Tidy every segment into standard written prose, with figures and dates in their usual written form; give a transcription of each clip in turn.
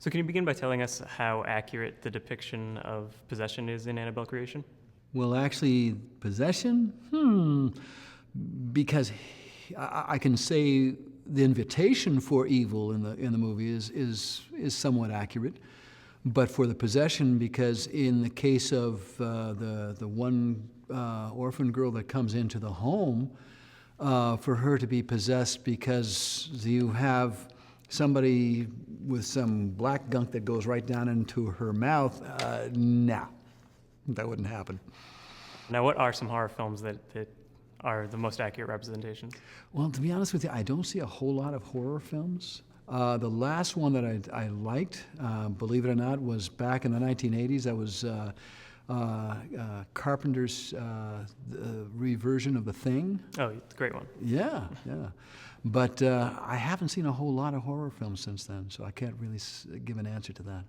So can you begin by telling us how accurate the depiction of possession is in Annabelle creation? Well, actually, possession? Because I can say the invitation for evil in the movie is somewhat accurate, but for the possession, because in the case of the one orphan girl that comes into the home, for her to be possessed because you have somebody with some black gunk that goes right down into her mouth, no, that wouldn't happen. Now, what are some horror films that are the most accurate representations? Well, to be honest with you, I don't see a whole lot of horror films. The last one that I liked, believe it or not, was back in the 1980s. That was Carpenters' reversion of The Thing. Oh, it's a great one. Yeah. But I haven't seen a whole lot of horror films since then, so I can't really give an answer to that.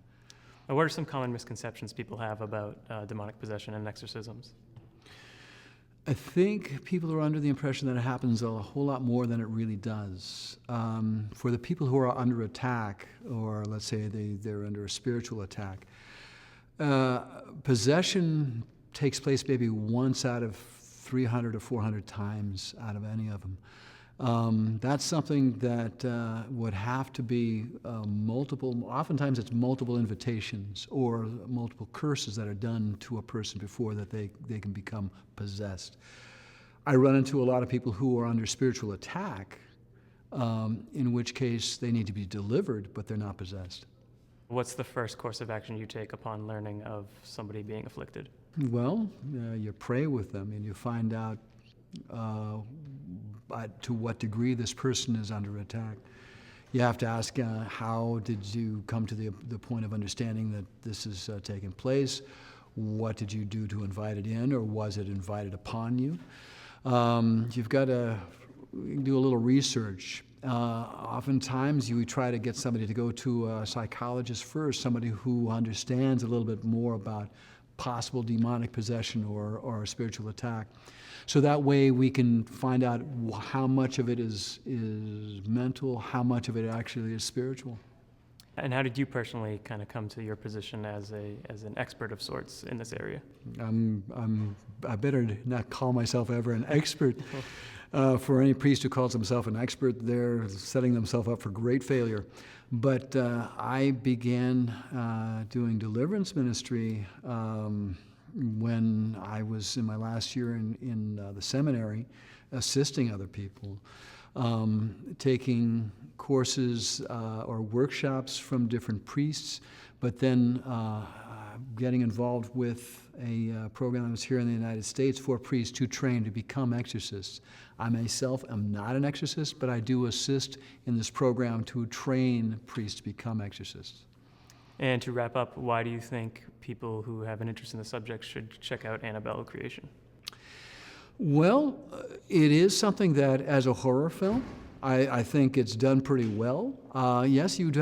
Now, what are some common misconceptions people have about demonic possession and exorcisms? I think people are under the impression that it happens a whole lot more than it really does. For the people who are under attack, or let's say they're under a spiritual attack, possession takes place maybe once out of 300 or 400 times out of any of them. That's something that would have to be oftentimes it's multiple invitations or multiple curses that are done to a person before that they can become possessed. I run into a lot of people who are under spiritual attack, in which case they need to be delivered, but they're not possessed. What's the first course of action you take upon learning of somebody being afflicted? Well, you pray with them and you find out to what degree this person is under attack. You have to ask, how did you come to the point of understanding that this is taking place? What did you do to invite it in, or was it invited upon you? You've got to do a little research. Oftentimes you try to get somebody to go to a psychologist first, somebody who understands a little bit more about possible demonic possession or spiritual attack. So that way we can find out how much of it is mental, how much of it actually is spiritual. And how did you personally kind of come to your position as an expert of sorts in this area? I better not call myself ever an expert. For any priest who calls himself an expert, they're setting themselves up for great failure. But I began doing deliverance ministry when I was in my last year in the seminary, assisting other people, taking courses or workshops from different priests, but then getting involved with a program that was here in the United States for priests to train to become exorcists. I myself am not an exorcist, but I do assist in this program to train priests to become exorcists. And to wrap up, why do you think people who have an interest in the subject should check out Annabelle creation? Well, it is something that, as a horror film, I think it's done pretty well. Yes, you do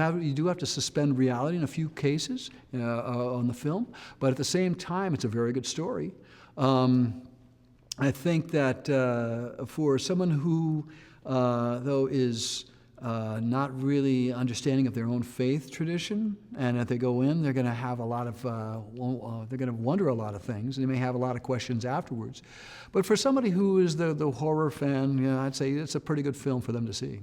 have to suspend reality in a few cases on the film, but at the same time, it's a very good story. I think that for someone who, though, is not really understanding of their own faith tradition, and if they go in, they're going to have a lot of, they're going to wonder a lot of things. They may have a lot of questions afterwards. But for somebody who is the horror fan, I'd say it's a pretty good film for them to see.